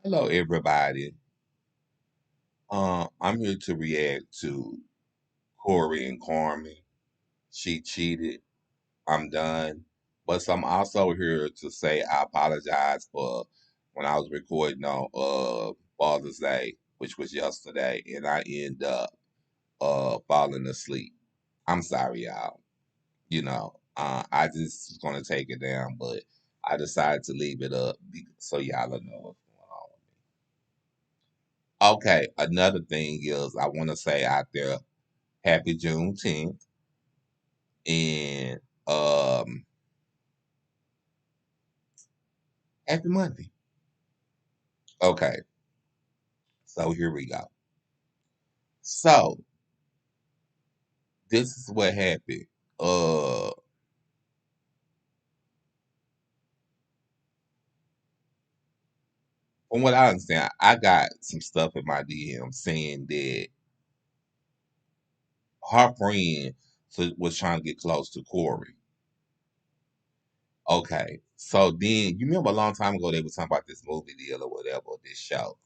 Hello, everybody. I'm here to react to Cory and Carmen. She cheated. I'm done. But I'm also here to say I apologize for when I was recording on Father's Day, which was yesterday, and I end up falling asleep. I'm sorry, y'all. I just was gonna take it down, but I decided to leave it up so y'all will know what's going on. Okay, another thing is I want to say out there, happy Juneteenth and happy Monday. Okay, so here we go. So this is what happened. Uh, from what I understand, I got some stuff in my DM saying that her friend was trying to get close to Cory. Okay, so then you remember a long time ago they were talking about this movie deal or whatever, or this show.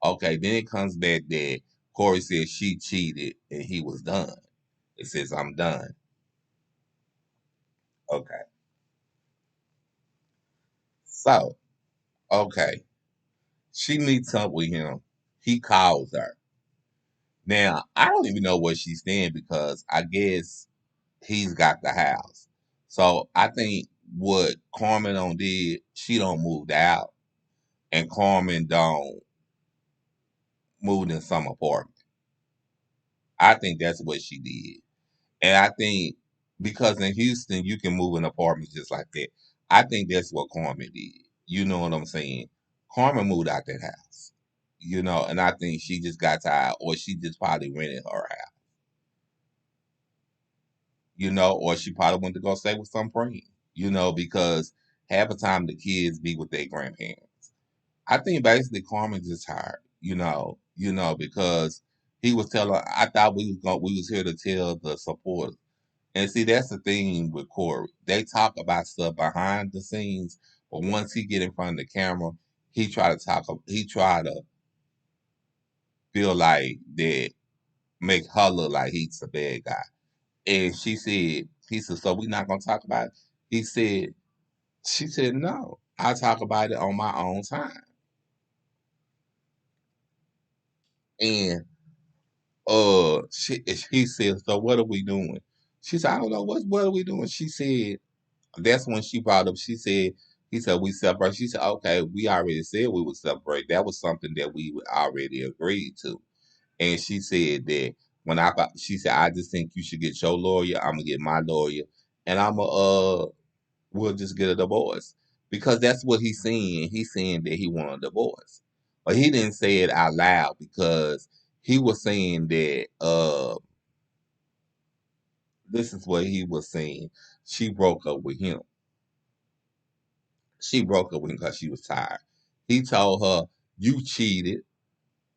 Okay, then it comes back that Cory said she cheated and he was done. It says I'm done. Okay, so okay, she meets up with him. He calls her. Now I don't even know where she's staying because I guess he's got the house. So I think what Carmen on did, she don't moved out, and Carmen don't moved in some apartment. I think that's what she did. And I think because in Houston you can move in apartments just like that. I think that's what Carmen did. You know what I'm saying? Carmen moved out that house. And I think she just got tired or she just probably rented her house, or she probably went to go stay with some friend, because half the time the kids be with their grandparents. I think basically Carmen just tired, because he was telling I thought we was here to tell the supporters. And see, that's the thing with Corey. They talk about stuff behind the scenes, but once he get in front of the camera, he try to talk. He try to feel like that, make her look like he's a bad guy. And he said, so we not gonna talk about it. She said, no, I'll talk about it on my own time. And he said, so what are we doing? She said, I don't know what are we doing. She said, that's when she brought up. She said, he said we separate. She said, okay, we already said we would separate. That was something that we already agreed to. And she said that she said, I just think you should get your lawyer. I'm gonna get my lawyer, and we'll just get a divorce because that's what he's saying. He's saying that he want a divorce, but he didn't say it out loud because he was saying that this is what he was saying. She broke up with him. She broke up with him because she was tired. He told her, "You cheated."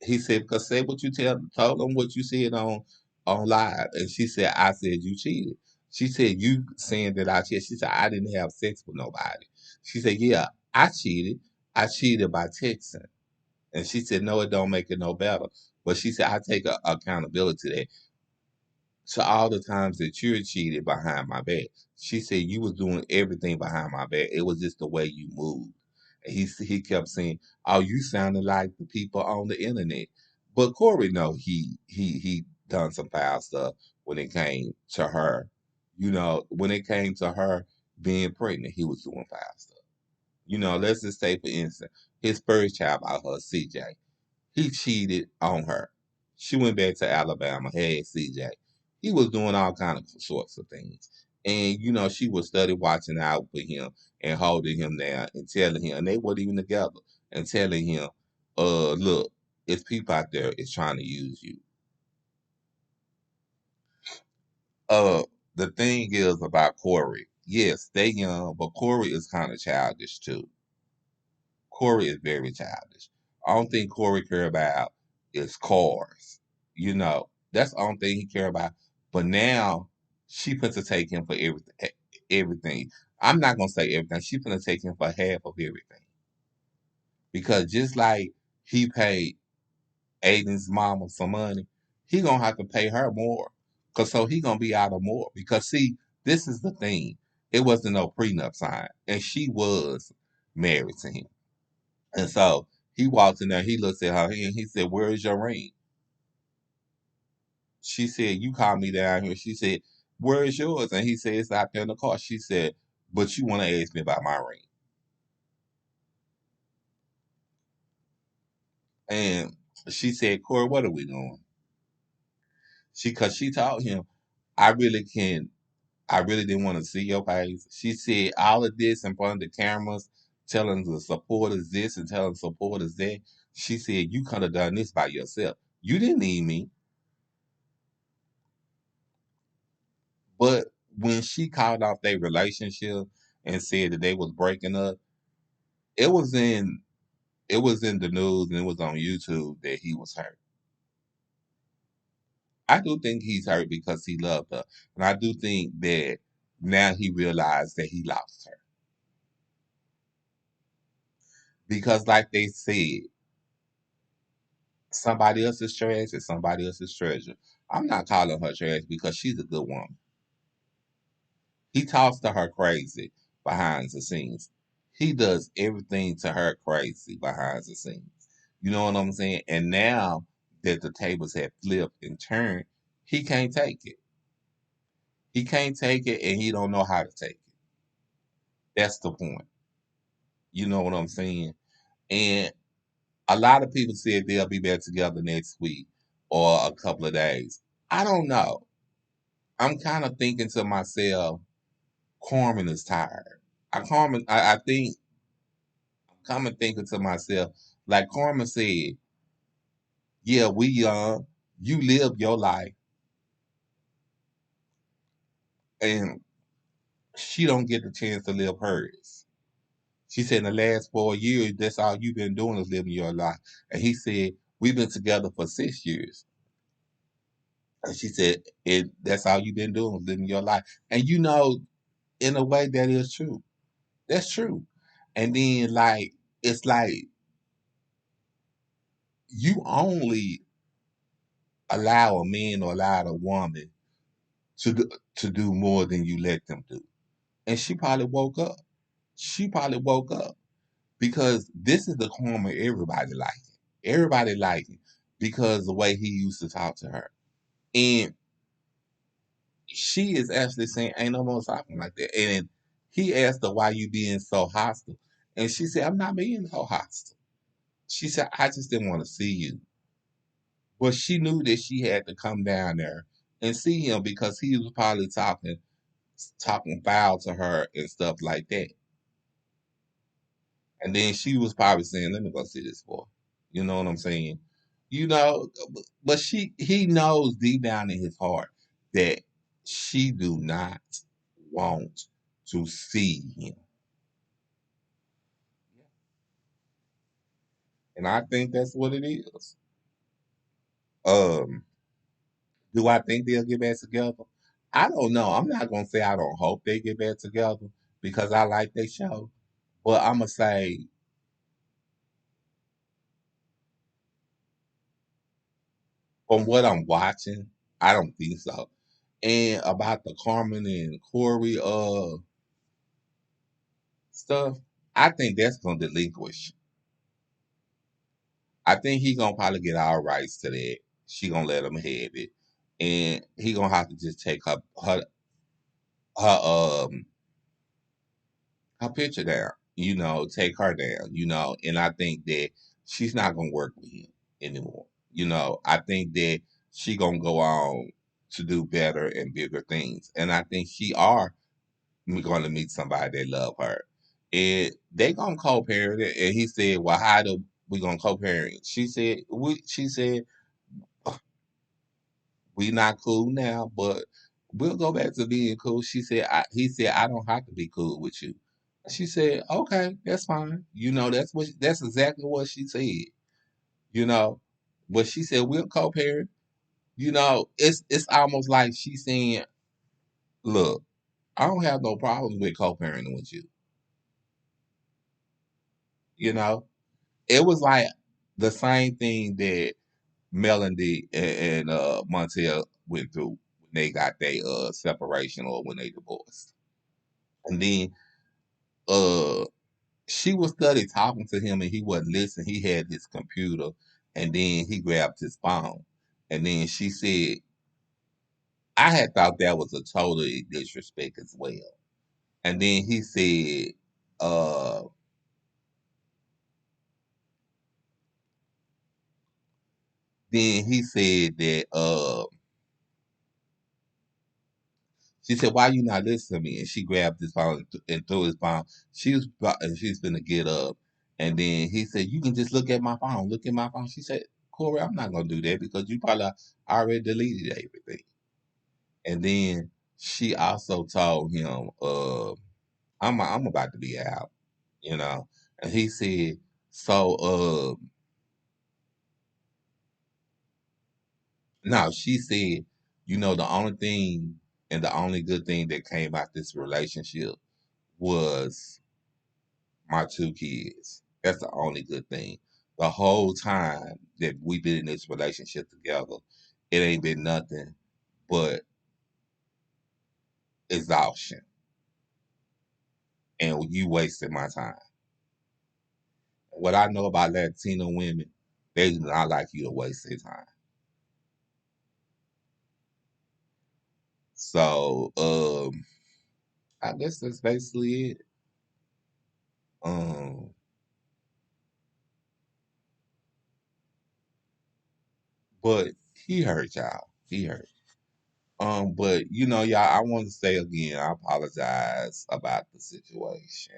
He said, "Because say what you told him what you said on live." And she said, "I said you cheated." She said, "You saying that I cheated?" She said, "I didn't have sex with nobody." She said, "Yeah, I cheated. I cheated by texting." And she said, "No, it don't make it no better." But she said, "I take accountability to that. So all the times that you cheated behind my back." She said you was doing everything behind my back. It was just the way you moved. And he kept saying, "Oh, you sounded like the people on the internet." But Corey, no, he done some foul stuff when it came to her. When it came to her being pregnant, he was doing foul stuff. Let's just say for instance, his first child by her, CJ. He cheated on her. She went back to Alabama, had CJ. He was doing all kind of sorts of things. And she would study watching out for him and holding him down and telling him, and they weren't even together, and telling him, look, it's people out there is trying to use you. Uh the thing is about Corey, yes, they young, but Corey is kind of childish too. Corey is very childish. I don't think Corey care about is cars. That's the only thing he care about. But now she put to take him for everything. Everything. I'm not gonna say everything. She put to take him for half of everything because just like he paid Aiden's mama some money, he gonna have to pay her more. Cause so he gonna be out of more. Because see, this is the thing. It wasn't no prenup sign. And she was married to him. And so he walks in there, he looks at her hand, he said, "Where is your ring?" She said, "You called me down here." She said, "Where is yours?" And he said, "It's out there in the car." She said, "But you want to ask me about my ring." And she said, "Cory, what are we doing?" Cause she told him, I really can I really didn't want to see your face. She said all of this in front of the cameras, telling the supporters this and telling supporters that. She said, "You could have done this by yourself. You didn't need me." But when she called off their relationship and said that they was breaking up, it was in it was in the news and it was on YouTube that he was hurt. I do think he's hurt because he loved her. And I do think that now he realized that he lost her. Because like they said, somebody else's trash is somebody else's treasure. I'm not calling her trash because she's a good woman. He talks to her crazy behind the scenes. He does everything to her crazy behind the scenes. You know what I'm saying? And now that the tables have flipped and turned, he can't take it. He can't take it and he don't know how to take it. That's the point. You know what I'm saying? And a lot of people said they'll be back together next week or a couple of days. I don't know. I'm kind of thinking to myself, Carmen is tired. I think I'm kind of thinking to myself, like Carmen said, yeah, we young, you live your life, and she don't get the chance to live hers. She said in the last 4 years, that's all you've been doing is living your life. And he said, we've been together for 6 years. And she said, that's all you've been doing is living your life. And you know, in a way that is true. That's true. And then like it's like you only allow a man or allow a woman to to do more than you let them do. And she probably woke up. She probably woke up because this is the karma everybody liking. Everybody liking because the way he used to talk to her. And she is actually saying, "Ain't no more talking like that." And he asked her, "Why you being so hostile?" And she said, "I'm not being so hostile." She said, "I just didn't want to see you." But she knew that she had to come down there and see him because he was probably talking foul to her and stuff like that. And then she was probably saying, "Let me go see this boy." You know what I'm saying? You know, but he knows deep down in his heart that she do not want to see him. And I think that's what it is. Um, do I think they'll get back together? I don't know. I'm not gonna say I don't hope they get back together because I like their show. But I'm gonna say from what I'm watching, I don't think so. And about the Carmen and Cory stuff, I think that's gonna delinquish. I think he gonna probably get all rights to that. She gonna let him have it, and he gonna have to just take her her picture down. You know, take her down. You know, and I think that she's not gonna work with him anymore. You know, I think that she gonna go on to do better and bigger things, and I think she are going to meet somebody that love her. And they gonna co-parent it. And he said, "Well, how do we gonna co-parent?" She said, She said, "We not cool now, but we'll go back to being cool." She said, He said, "I don't have to be cool with you." She said, "Okay, that's fine." You know, that's exactly what she said. You know, but she said we'll co-parent. You know, it's almost like she's saying, "Look, I don't have no problems with co-parenting with you." You know, it was like. the same thing that Melody and Montel went through when they got their separation or when they divorced. And then uh she was study talking to him and he wasn't listening. He had his computer and then he grabbed his phone. And then she said, I had thought that was a total disrespect as well. And then he said, uh, then he said that she said, "Why you not listening to me?" And she grabbed his phone and threw his phone. And she's gonna get up, and then he said, "You can just look at my phone. Look at my phone." She said, "Corey, I'm not gonna do that because you probably already deleted everything." And then she also told him, I'm about to be out," you know. And he said, "So, no," she said, the only thing and the only good thing that came out this relationship was my two kids. That's the only good thing. The whole time that we've been in this relationship together, it ain't been nothing but exhaustion. And you wasted my time. What I know about Latino women, they do not like you to waste their time. So, I guess that's basically it. Um, but he hurt y'all. He hurt. But y'all, I want to say again, I apologize about the situation.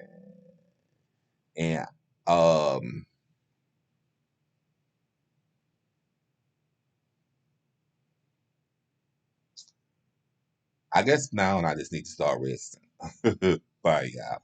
And um, I guess now I just need to start resting. Bye, y'all.